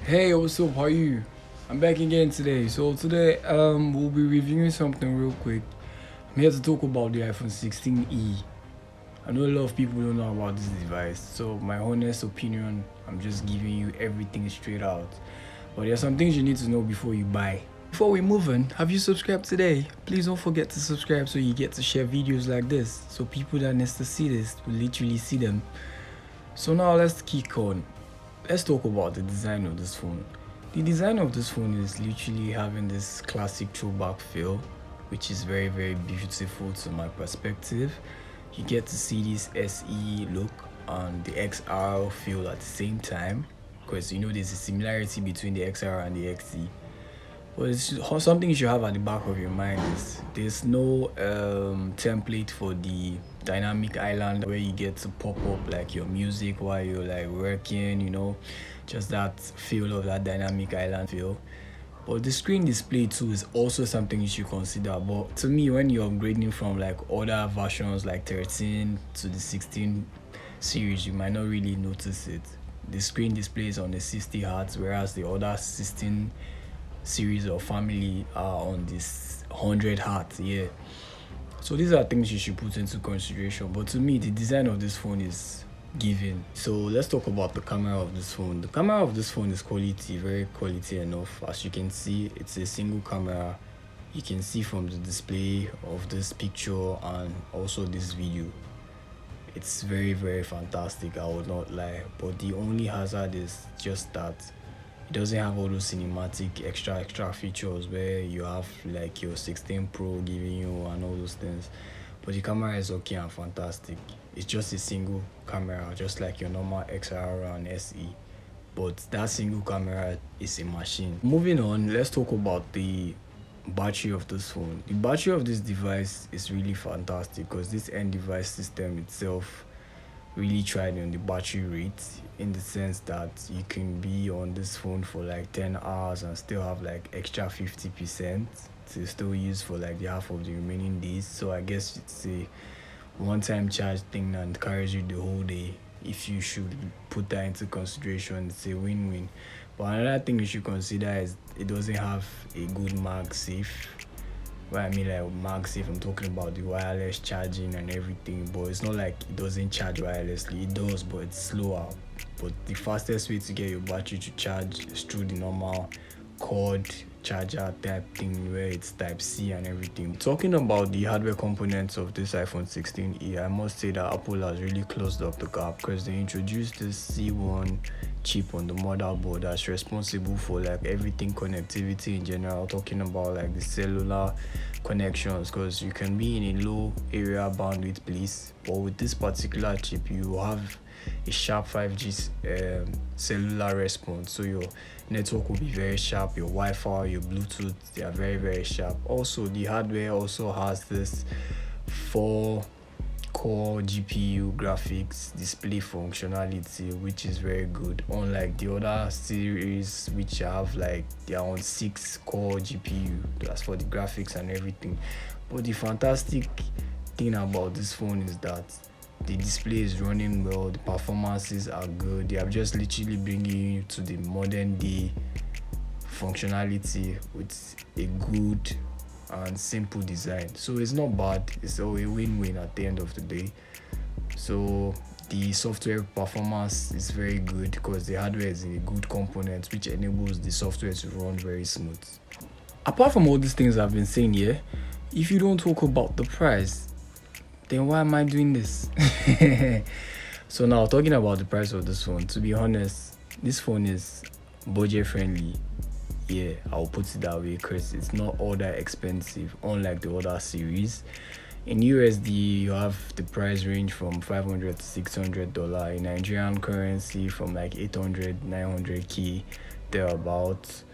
Hey, what's up? How are you? I'm back again today. So today we'll be reviewing something real quick. I'm here to talk about the iPhone 16e. I know a lot of people don't know about this device, so my honest opinion, I'm just giving you everything straight out. But there's some things you need to know before you buy. Before we move on, have you subscribed today? Please don't forget to subscribe so you get to share videos like this, so people that needs to see this will literally see them. So now let's kick on. Let's talk about the design of this phone. The design of this phone is literally having this classic throwback feel, which is very beautiful to my perspective. You get to see this SE look and the XR feel at the same time, because there's a similarity between the XR and the XE. But it's something you should have at the back of your mind is there's no template for the dynamic island where you get to pop up like your music while you're like working, just that feel of that dynamic island feel. But the screen display too is also something you should consider. But to me, when you're upgrading from like other versions like 13 to the 16 series, you might not really notice it. The screen display is on the 60 Hz, whereas the other 16 series or family are on this 100 Hz. Yeah, so these are things you should put into consideration. But to me, the design of this phone is given. So let's talk about the camera of this phone. The camera of this phone is quality, very quality enough. As you can see, it's a single camera. You can see from the display of this picture and also this video, it's very fantastic, I would not lie. But the only hazard is just that it doesn't have all those cinematic extra features where you have like your 16 Pro giving you and all those things. But the camera is okay and fantastic. It's just a single camera, just like your normal XR and SE. But that single camera is a machine. Moving on, let's talk about the battery of this phone. The battery of this device is really fantastic because this end device system itself really tried on the battery rate, in the sense that you can be on this phone for like 10 hours and still have like extra 50% to still use for like the half of the remaining days. So I guess it's a one-time charge thing and carries you the whole day. If you should put that into consideration, it's a win-win. But another thing you should consider is it doesn't have a good MagSafe. What I mean like MagSafe, I'm talking about the wireless charging and everything. But it's not like it doesn't charge wirelessly. It does, but it's slower. But the fastest way to get your battery to charge is through the normal cord charger type thing where it's type C and everything. Talking about the hardware components of this iPhone 16e, I must say that Apple has really closed up the gap, because they introduced this C1 chip on the motherboard that's responsible for like everything connectivity in general. Talking about like the cellular connections, because you can be in a low area bandwidth place, but with this particular chip you have a sharp 5G cellular response, so your network will be very sharp. Your Wi-Fi, your Bluetooth, they are very sharp. Also, the hardware also has this 4-core GPU graphics display functionality, which is very good, unlike the other series which have like their own 6-core GPU. That's for the graphics and everything. But the fantastic thing about this phone is that the display is running well, the performances are good. They are just literally bringing you to the modern day functionality with a good and simple design. So it's not bad, it's a win-win at the end of the day. So the software performance is very good because the hardware is in a good component, which enables the software to run very smooth. Apart from all these things I've been saying here, if you don't talk about the price, then why am I doing this? So now, talking about the price of this phone, to be honest, this phone is budget friendly. Yeah, I'll put it that way, because it's not all that expensive, unlike the other series. In USD, you have the price range from $500 to $600. In Nigerian currency, from like 800, 900k, thereabouts.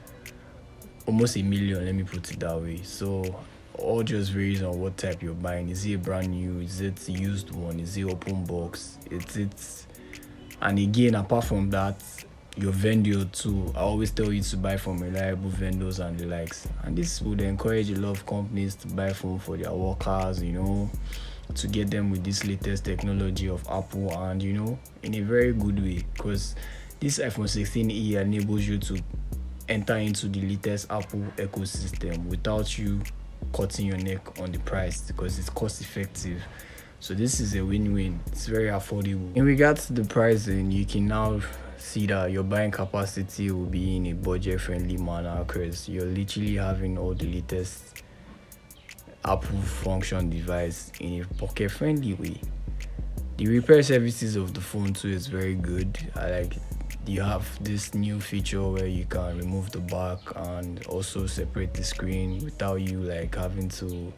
Almost a million, let me put it that way. So all just varies on what type you're buying. Is it brand new? Is it a used one? Is it open box? And again, apart from that, your vendor too. I always tell you to buy from reliable vendors and the likes. And this would encourage a lot of companies to buy phone for their workers, to get them with this latest technology of Apple, and in a very good way, because This iPhone 16e enables you to enter into the latest Apple ecosystem without you cutting your neck on the price because it's cost effective. So this is a win-win. It's very affordable. In regards to the pricing, you can now see that your buying capacity will be in a budget-friendly manner because you're literally having all the latest Apple function device in a pocket-friendly way. The repair services of the phone too is very good. You have this new feature where you can remove the back and also separate the screen without you like having to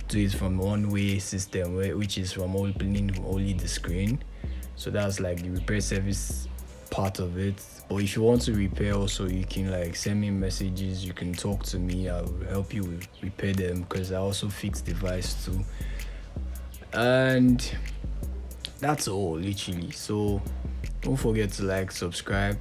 do it from one-way system which is from opening only the screen. So that's like the repair service part of it. But if you want to repair also, you can like send me messages, you can talk to me, I will help you repair them because I also fix device too. And that's all literally. So don't forget to like, subscribe,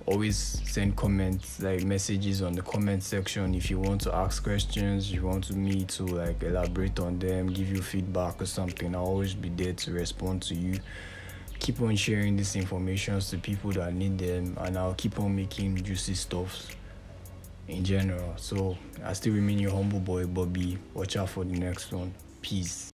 always send comments, like messages on the comment section if you want to ask questions, you want me to like elaborate on them, give you feedback or something. I'll always be there to respond to you. Keep on sharing this information to people that need them, and I'll keep on making juicy stuff in general. So I still remain your humble boy Bobby. Watch out for the next one. Peace.